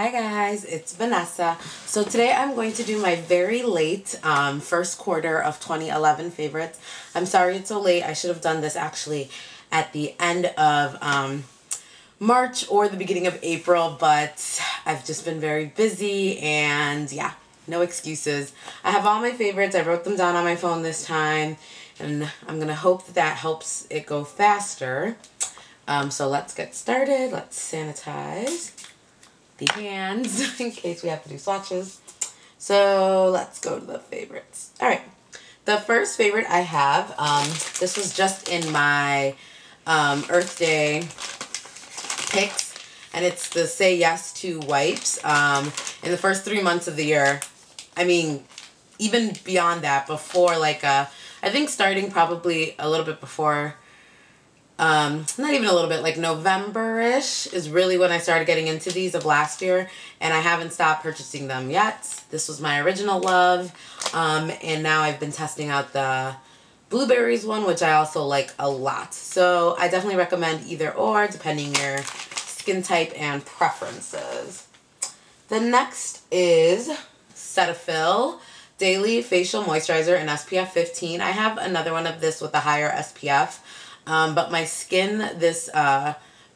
Hi guys, it's Vanessa. So today I'm going to do my very late first quarter of 2011 favorites. I'm sorry it's so late. I should have done this actually at the end of March or the beginning of April, but I've just been very busy and yeah, no excuses. I have all my favorites. I wrote them down on my phone this time and I'm going to hope that that helps it go faster. So let's get started. Let's sanitize the hands in case we have to do swatches. So let's go to the favorites. All right, the first favorite I have, this was just in my Earth Day picks, and it's the Say Yes to wipes. In the first 3 months of the year, I mean, even beyond that, before like I think starting probably a little bit before, not even a little bit, like November-ish is really when I started getting into these of last year, and I haven't stopped purchasing them yet. This was my original love, and now I've been testing out the blueberries one, which I also like a lot. So I definitely recommend either or, depending your skin type and preferences. The next is Cetaphil Daily Facial Moisturizer in SPF 15. I have another one of this with a higher SPF. But my skin this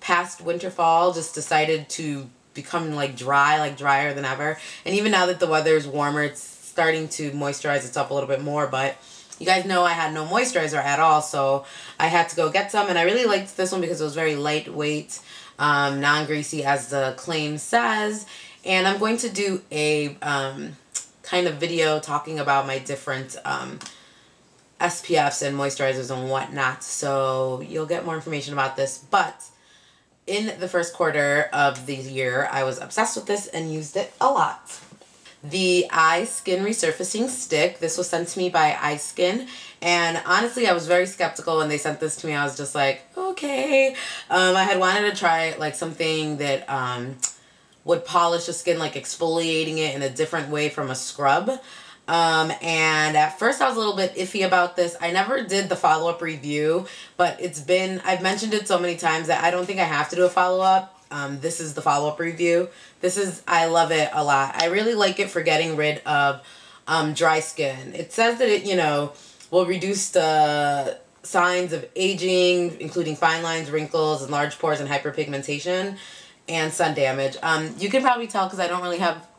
past winter fall just decided to become like dry, like drier than ever. And even now that the weather is warmer, it's starting to moisturize itself a little bit more. But you guys know I had no moisturizer at all, so I had to go get some. And I really liked this one because it was very lightweight, non-greasy as the claim says. And I'm going to do a kind of video talking about my different SPFs and moisturizers and whatnot, so you'll get more information about this. But in the first quarter of the year, I was obsessed with this and used it a lot. The iSkin Resurfacing Stick. This was sent to me by iSkin, and honestly, I was very skeptical when they sent this to me. I was just like, okay. I had wanted to try like something that would polish the skin, like exfoliating it in a different way from a scrub. And at first I was a little bit iffy about this. I never did the follow-up review, but I've mentioned it so many times that I don't think I have to do a follow-up. This is the follow-up review. I love it a lot. I really like it for getting rid of dry skin. It says that it, will reduce the signs of aging, including fine lines, wrinkles, enlarged pores, and hyperpigmentation, and sun damage. You can probably tell because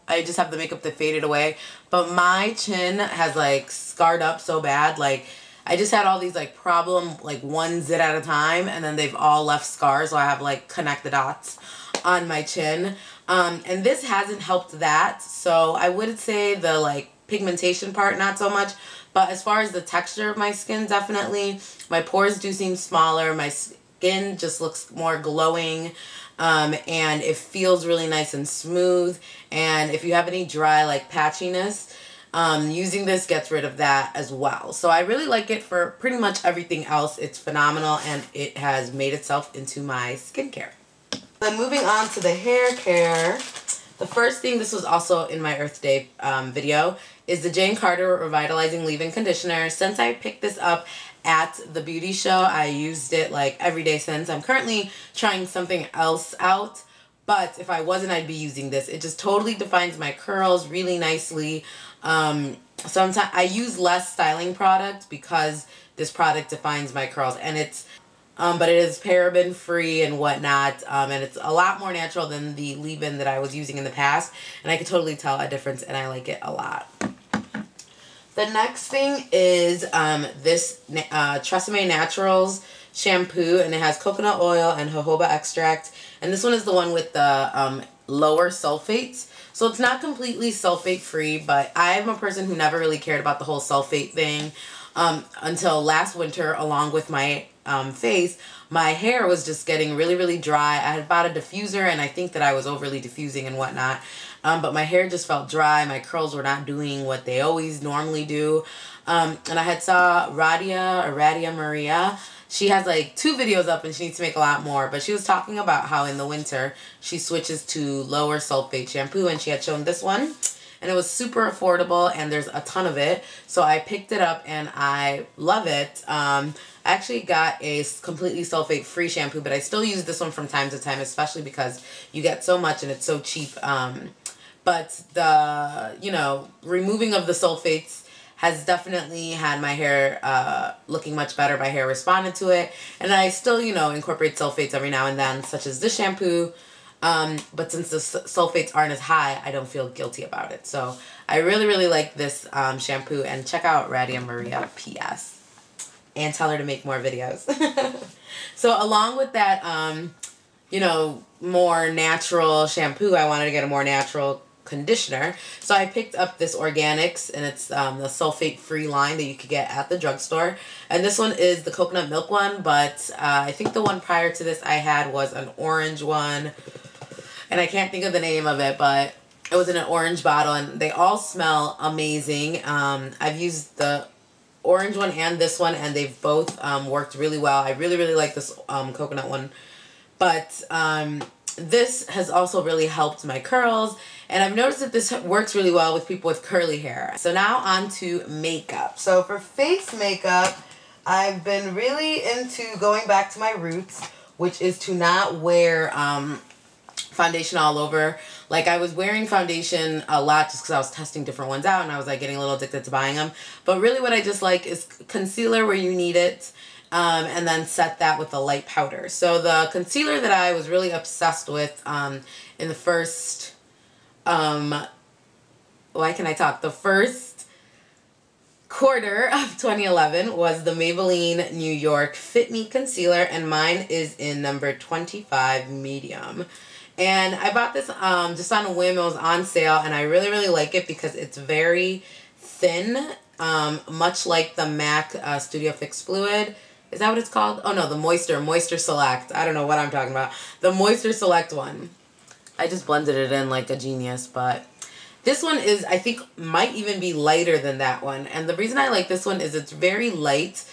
I just have the makeup that faded away, but my chin has like scarred up so bad. Like I just had all these like one zit at a time, and then they've all left scars, so I have like connect the dots on my chin. And this hasn't helped that, so I would say the like pigmentation part not so much, but as far as the texture of my skin, definitely my pores do seem smaller. My skin just looks more glowing. And it feels really nice and smooth. And if you have any dry like patchiness, using this gets rid of that as well. So I really like it for pretty much everything else. It's phenomenal, and it has made itself into my skincare. Then moving on to the hair care. The first thing, this was also in my Earth Day video, is the Jane Carter Revitalizing Leave-In Conditioner. Since I picked this up at the beauty show, I used it like every day since. I'm currently trying something else out, but if I wasn't, I'd be using this. It just totally defines my curls really nicely. Sometimes I use less styling product because this product defines my curls, and it's but it is paraben free and whatnot, and it's a lot more natural than the leave-in that I was using in the past, and I could totally tell a difference, and I like it a lot. The next thing is this Tresemme Naturals shampoo, and it has coconut oil and jojoba extract. And this one is the one with the lower sulfates. So it's not completely sulfate free, but I'm a person who never really cared about the whole sulfate thing until last winter. Along with my face, my hair was just getting really, really dry. I had bought a diffuser, and I think that I was overly diffusing and whatnot. But my hair just felt dry. My curls were not doing what they always normally do. And I had saw Radia Maria. She has like 2 videos up, and she needs to make a lot more. But she was talking about how in the winter she switches to lower sulfate shampoo, and she had shown this one. and it was super affordable, and there's a ton of it. So I picked it up and I love it. I actually got a completely sulfate free shampoo, but I still use this one from time to time, especially because you get so much and it's so cheap. But the, you know, removing of the sulfates has definitely had my hair looking much better. My hair responded to it. And I still, you know, incorporate sulfates every now and then, such as this shampoo. But since the sulfates aren't as high, I don't feel guilty about it. So I really, really like this shampoo. And check out Radia Maria PS. And tell her to make more videos. So along with that, you know, more natural shampoo, I wanted to get a more natural conditioner. So I picked up this Organix, and it's the sulfate-free line that you could get at the drugstore. And this one is the coconut milk one, but I think the one prior to this I had was an orange one. And I can't think of the name of it, but it was in an orange bottle, and they all smell amazing. I've used the orange one and this one, and they've both worked really well. I really, really like this coconut one. But this has also really helped my curls, and I've noticed that this works really well with people with curly hair. So now on to makeup. So for face makeup, I've been really into going back to my roots, which is to not wear foundation all over. Like, I was wearing foundation a lot just because I was testing different ones out, and I was like getting a little addicted to buying them. But really what I just like is concealer where you need it, and then set that with a light powder. So the concealer that I was really obsessed with in the first, why can I talk? The first quarter of 2011 was the Maybelline New York Fit Me Concealer, and mine is in number 25 medium. And I bought this just on a whim. It was on sale, and I really, really like it because it's very thin, much like the MAC Studio Fix Fluid. Is that what it's called? Oh no, the Moisture Select. I don't know what I'm talking about. The Moisture Select one. I just blended it in like a genius, but this one is, I think, might even be lighter than that one. And the reason I like this one is it's very light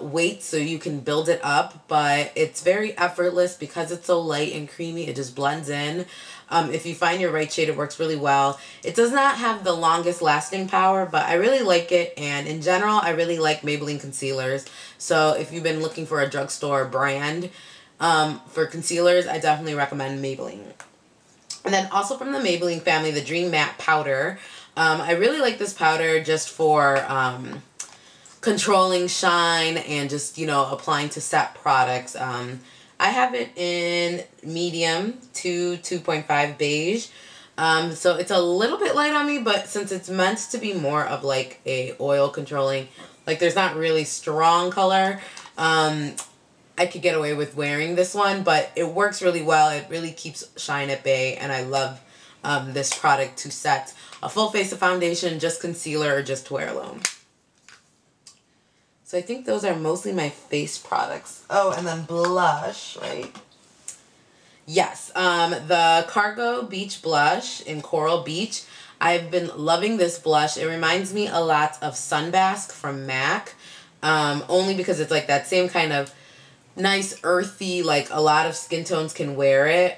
weight, so you can build it up, but it's very effortless because it's so light and creamy. It just blends in. If you find your right shade, it works really well. It does not have the longest lasting power, but I really like it. And in general, I really like Maybelline concealers. So if you've been looking for a drugstore brand for concealers, I definitely recommend Maybelline. And then also from the Maybelline family, the Dream Matte Powder. I really like this powder just for controlling shine and just, you know, applying to set products. I have it in medium to 2.5 beige. So it's a little bit light on me, but since it's meant to be more of like a oil controlling, like there's not really strong color, I could get away with wearing this one, but it works really well. It really keeps shine at bay, and I love this product to set a full face of foundation, just concealer, or just to wear alone. So I think those are mostly my face products. Oh, and then blush, right? Yes, the Cargo Beach Blush in Coral Beach. I've been loving this blush. It reminds me a lot of Sunbask from MAC, only because it's like that same kind of nice earthy, like a lot of skin tones can wear it,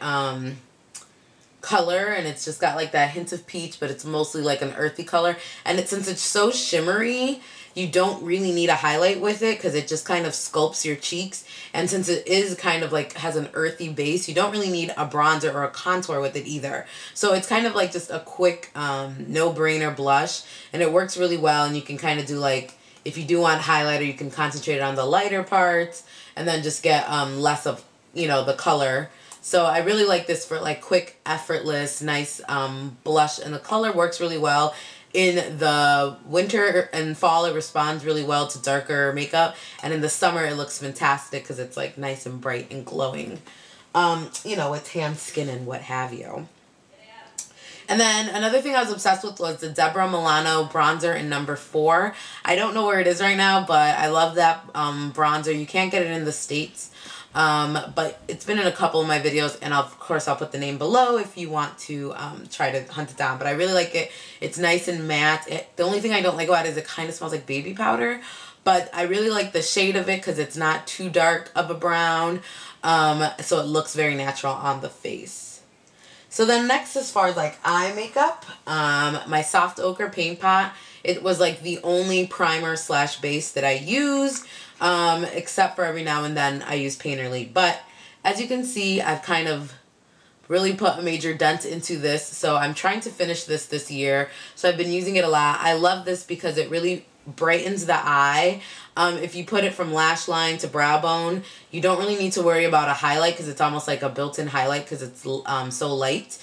color, and it's just got like that hint of peach, but it's mostly like an earthy color. And since it's so shimmery, you don't really need a highlight with it because it just kind of sculpts your cheeks. And since it is kind of like has an earthy base, you don't really need a bronzer or a contour with it either. So it's kind of like just a quick no-brainer blush, and it works really well. And you can kind of do like, if you do want highlighter, you can concentrate on the lighter parts and then just get less of, you know, the color. So I really like this for like quick, effortless, nice blush, and the color works really well. In the winter and fall, it responds really well to darker makeup. And in the summer, it looks fantastic because it's like nice and bright and glowing, you know, with tan skin and what have you. And then another thing I was obsessed with was the Deborah Milano bronzer in number 4. I don't know where it is right now, but I love that bronzer. You can't get it in the States. But it's been in a couple of my videos, and of course I'll put the name below if you want to try to hunt it down. But I really like it. It's nice and matte. The only thing I don't like about it is it kind of smells like baby powder, but I really like the shade of it because it's not too dark of a brown, so it looks very natural on the face. So then next, as far as like eye makeup, my Soft Ochre Paint Pot, it was like the only primer slash base that I used, except for every now and then I use Painterly. But as you can see, I've kind of really put a major dent into this. So I'm trying to finish this year. So I've been using it a lot. I love this because it really brightens the eye. If you put it from lash line to brow bone, you don't really need to worry about a highlight because it's almost like a built-in highlight because it's so light.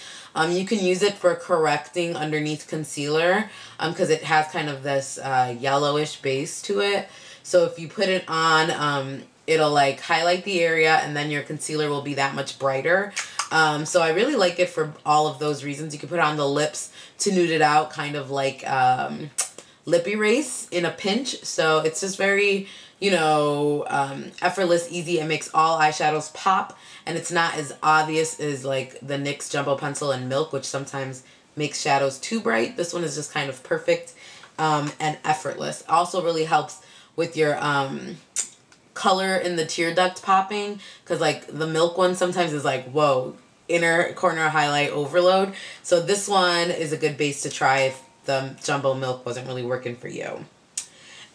You can use it for correcting underneath concealer because it has kind of this yellowish base to it. So if you put it on, it'll like highlight the area and then your concealer will be that much brighter. So I really like it for all of those reasons. You can put it on the lips to nude it out, kind of like lip erase in a pinch. So it's just very, you know, effortless, easy. It makes all eyeshadows pop, and it's not as obvious as like the NYX Jumbo Pencil and Milk, which sometimes makes shadows too bright. This one is just kind of perfect and effortless. Also really helps with your color in the tear duct popping, because like the Milk one sometimes is like, whoa, inner corner highlight overload. So this one is a good base to try if the Jumbo Milk wasn't really working for you.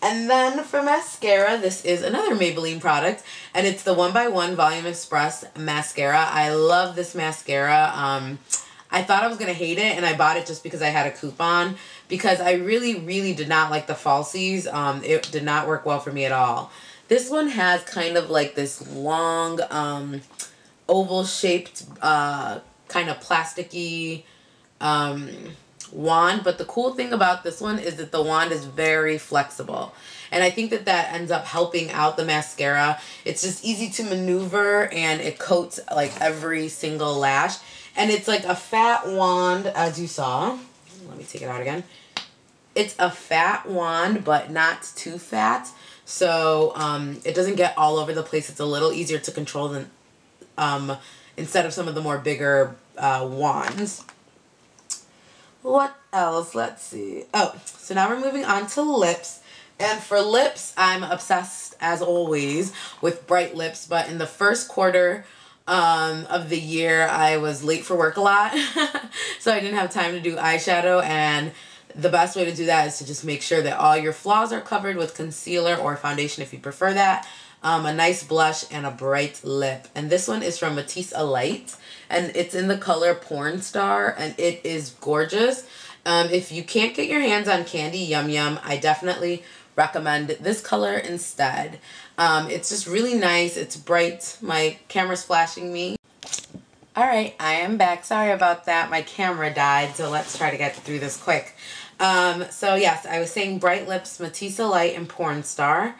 And then for mascara, this is another Maybelline product, and it's the 1x1 Volume Express Mascara. I love this mascara. I thought I was going to hate it, and I bought it just because I had a coupon, because I really did not like the falsies. It did not work well for me at all. This one has kind of like this long, oval-shaped, kind of plasticky wand. But the cool thing about this one is that the wand is very flexible. And I think that that ends up helping out the mascara. It's just easy to maneuver, and it coats like every single lash. And it's like a fat wand, as you saw. Let me take it out again. It's a fat wand, but not too fat. So it doesn't get all over the place. It's a little easier to control than instead of some of the more bigger wands. What else? Let's see. Oh, so now we're moving on to lips. And for lips, I'm obsessed, as always, with bright lips. But in the first quarter of the year, I was late for work a lot. So I didn't have time to do eyeshadow, and the best way to do that is to just make sure that all your flaws are covered with concealer or foundation if you prefer that, a nice blush, and a bright lip. And this one is from Mattese Elite, and it's in the color Pornstar, and it is gorgeous. If you can't get your hands on Candy Yum Yum, I definitely recommend this color instead. It's just really nice. It's bright. My camera's flashing me. Alright, I am back. Sorry about that. My camera died, so let's try to get through this quick. So yes, I was saying bright lips, Mattese Elite, and Pornstar.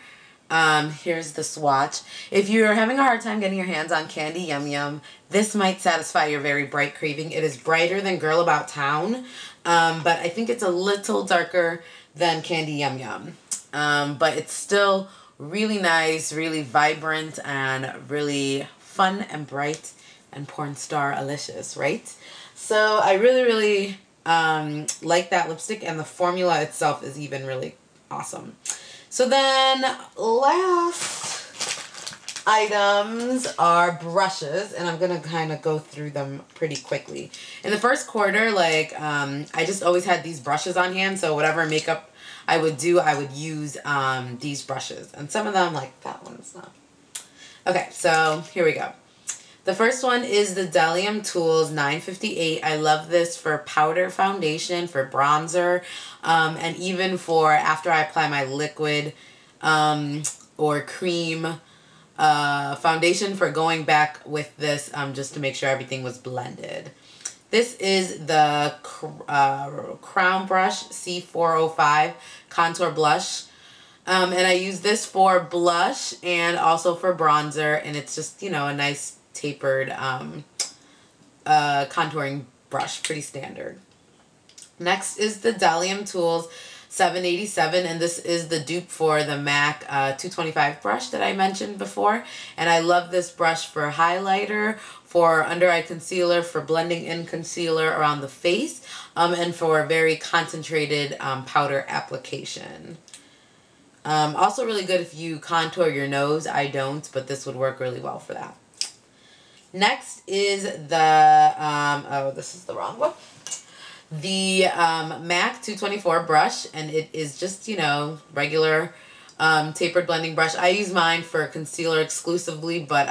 Here's the swatch. If you're having a hard time getting your hands on Candy Yum Yum, this might satisfy your very bright craving. It is brighter than Girl About Town, but I think it's a little darker than Candy Yum Yum. But it's still really nice, really vibrant, and really fun and bright and Pornstar-alicious, right? So I really like that lipstick, and the formula itself is even really awesome. So then last items are brushes, and I'm gonna kind of go through them pretty quickly. In the first quarter, like I just always had these brushes on hand, so whatever makeup I would do, I would use these brushes, and some of them, like that one's not. Okay, so here we go. The first one is the Bdellium Tools 958. I love this for powder foundation, for bronzer, and even for after I apply my liquid or cream foundation, for going back with this just to make sure everything was blended. This is the Crown Brush C405 Contour Blush. And I use this for blush and also for bronzer, and it's just, you know, a nice tapered contouring brush, pretty standard. Next is the Bdellium Tools 787, and this is the dupe for the MAC 225 brush that I mentioned before. And I love this brush for highlighter, for under eye concealer, for blending in concealer around the face, and for very concentrated powder application. Also really good if you contour your nose. I don't, but this would work really well for that. Next is the, oh, this is the wrong one. The MAC 224 brush, and it is just, you know, regular tapered blending brush. I use mine for concealer exclusively, but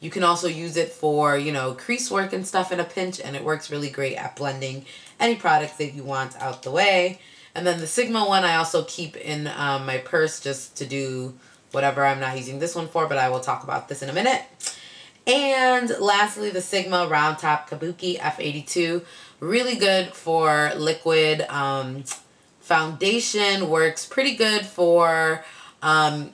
you can also use it for, you know, crease work and stuff in a pinch, and it works really great at blending any product that you want out the way. And then the Sigma one I also keep in my purse just to do whatever I'm not using this one for, but I will talk about this in a minute. And lastly, the Sigma Round Top Kabuki F82. Really good for liquid foundation. Works pretty good for powder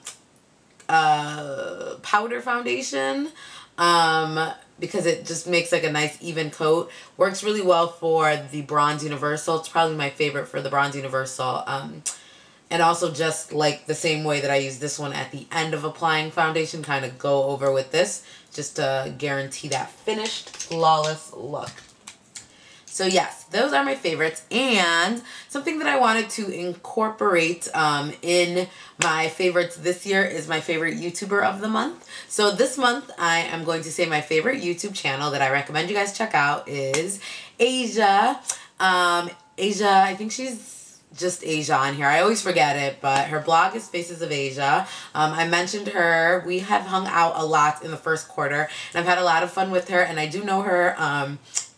foundation because it just makes like a nice even coat. Works really well for the Bronze Universal. It's probably my favorite for the Bronze Universal. And also just like the same way that I use this one at the end of applying foundation, kind of go over with this just to guarantee that finished, flawless look. So yes, those are my favorites, and something that I wanted to incorporate in my favorites this year is my favorite YouTuber of the month. So this month I am going to say my favorite YouTube channel that I recommend you guys check out is Asia. Asia, I think she's just Asia on here. I always forget it, but her blog is Faces of Asia. I mentioned her. We have hung out a lot in the first quarter, and I've had a lot of fun with her, and I do know her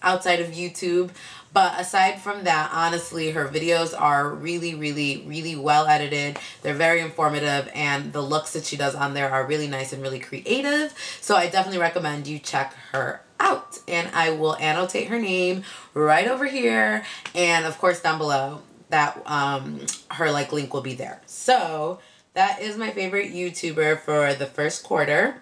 outside of YouTube. But aside from that, honestly, her videos are really, really, really well edited. They're very informative, and the looks that she does on there are really nice and really creative. So I definitely recommend you check her out. And I will annotate her name right over here, and of course down below. That her like link will be there. So that is my favorite YouTuber for the first quarter.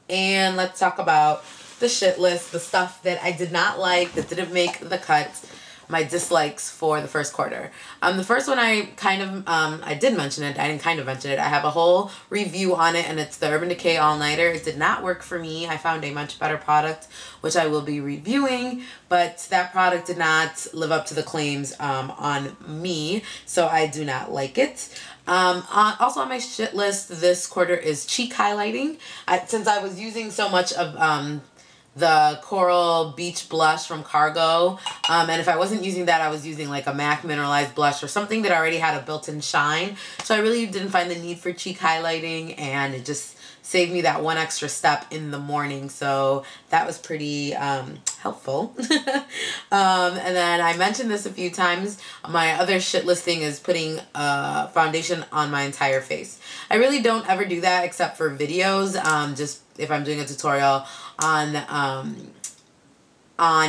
And let's talk about the shit list, the stuff that I did not like, that didn't make the cut, my dislikes for the first quarter. The first one I kind of, I did mention it, I didn't kind of mention it. I have a whole review on it, and it's the Urban Decay All Nighter. It did not work for me. I found a much better product, which I will be reviewing, but that product did not live up to the claims on me, so I do not like it. Also on my shit list this quarter is cheek highlighting. Since I was using so much of the Coral Beach Blush from Cargo, and if I wasn't using that, I was using like a MAC Mineralized Blush or something that already had a built-in shine. So I really didn't find the need for cheek highlighting, and it just saved me that one extra step in the morning. So that was pretty helpful. And then I mentioned this a few times. My other shit listing is putting foundation on my entire face. I really don't ever do that except for videos. Just if I'm doing a tutorial on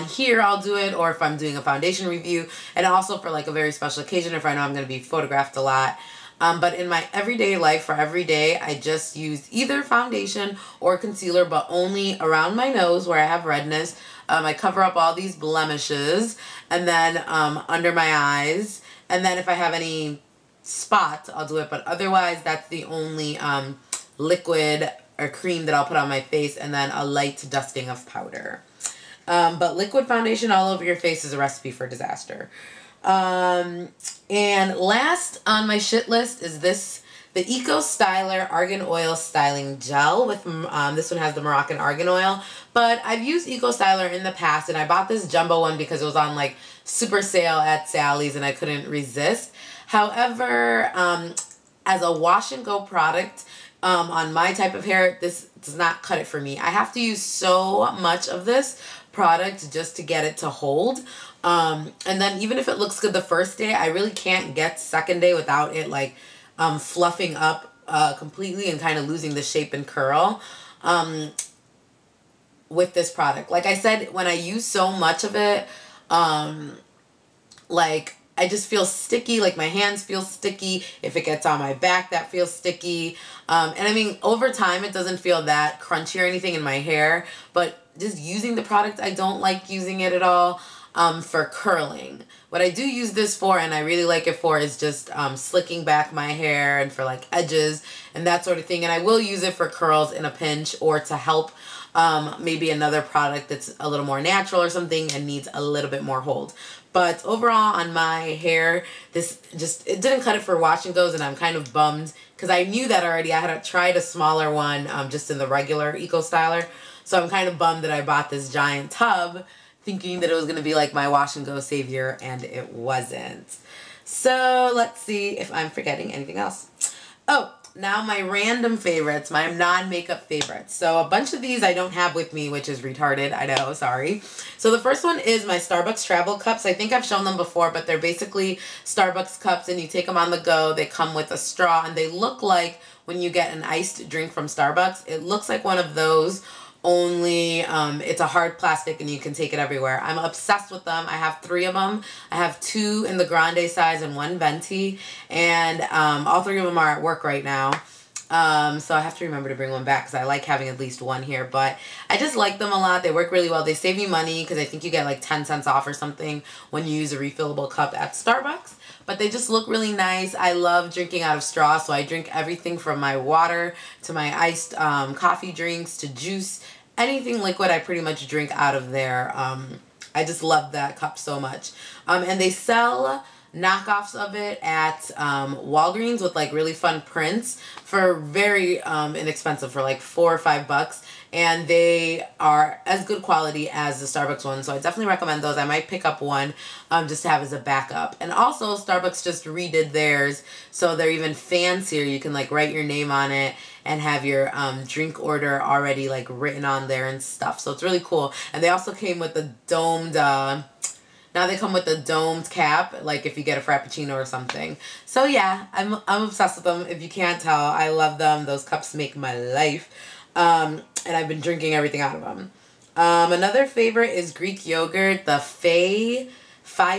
here, I'll do it, or if I'm doing a foundation review, and also for like a very special occasion if I know I'm going to be photographed a lot. But in my everyday life, for every day, I just use either foundation or concealer, but only around my nose where I have redness. I cover up all these blemishes, and then under my eyes, and then if I have any spots, I'll do it, but otherwise that's the only liquid or cream that I'll put on my face, and then a light dusting of powder. But liquid foundation all over your face is a recipe for disaster. And last on my shit list is the ecostyler Argan Oil Styling Gel. With this one has the Moroccan argan oil, but I've used ecostyler in the past, and I bought this jumbo one because it was on like super sale at Sally's, and I couldn't resist. However, as a wash and go product, on my type of hair, this does not cut it for me. I have to use so much of this product just to get it to hold. And then even if it looks good the first day, I really can't get second day without it like fluffing up completely and kind of losing the shape and curl with this product. Like I said, when I use so much of it, like I just feel sticky, like my hands feel sticky. If it gets on my back, that feels sticky. And I mean, over time, it doesn't feel that crunchy or anything in my hair, but just using the product, I don't like using it at all for curling. What I do use this for, and I really like it for, is just slicking back my hair and for like edges and that sort of thing. And I will use it for curls in a pinch, or to help maybe another product that's a little more natural or something and needs a little bit more hold. But overall on my hair, it didn't cut it for wash and goes, and I'm kind of bummed because I knew that already. I had tried a smaller one just in the regular eco styler. So I'm kind of bummed that I bought this giant tub thinking that it was going to be like my wash and go savior, and it wasn't. So let's see if I'm forgetting anything else. Oh, now my random favorites, my non-makeup favorites. So a bunch of these I don't have with me, which is retarded. I know, sorry. So the first one is my Starbucks travel cups. I think I've shown them before, but they're basically Starbucks cups and you take them on the go. They come with a straw and they look like when you get an iced drink from Starbucks. It looks like one of those, only it's a hard plastic and you can take it everywhere. I'm obsessed with them. I have 3 of them. I have 2 in the grande size and 1 venti, and all 3 of them are at work right now. So I have to remember to bring one back because I like having at least one here, but I just like them a lot. They work really well. They save you money because I think you get like 10 cents off or something when you use a refillable cup at Starbucks. But they just look really nice. I love drinking out of straw, so I drink everything from my water to my iced coffee drinks to juice. Anything liquid I pretty much drink out of there. I just love that cup so much. And they sell knockoffs of it at Walgreens with like really fun prints for very inexpensive, for like $4 or $5. And they are as good quality as the Starbucks one. So I definitely recommend those. I might pick up one just to have as a backup. And also Starbucks just redid theirs, so they're even fancier. You can like write your name on it and have your drink order already like written on there and stuff. So it's really cool. And they also came with the domed, now they come with a domed cap, like if you get a Frappuccino or something. So yeah, I'm obsessed with them. If you can't tell, I love them. Those cups make my life. And I've been drinking everything out of them. Another favorite is Greek yogurt, the Fage,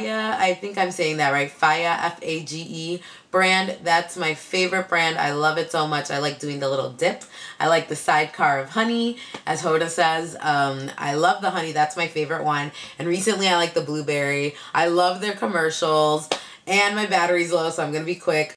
I think I'm saying that right, Fage, F-A-G-E brand. That's my favorite brand. I love it so much. I like doing the little dip. I like the sidecar of honey, as Hoda says. I love the honey. That's my favorite one. And recently I like the blueberry. I love their commercials. And my battery's low, so I'm going to be quick.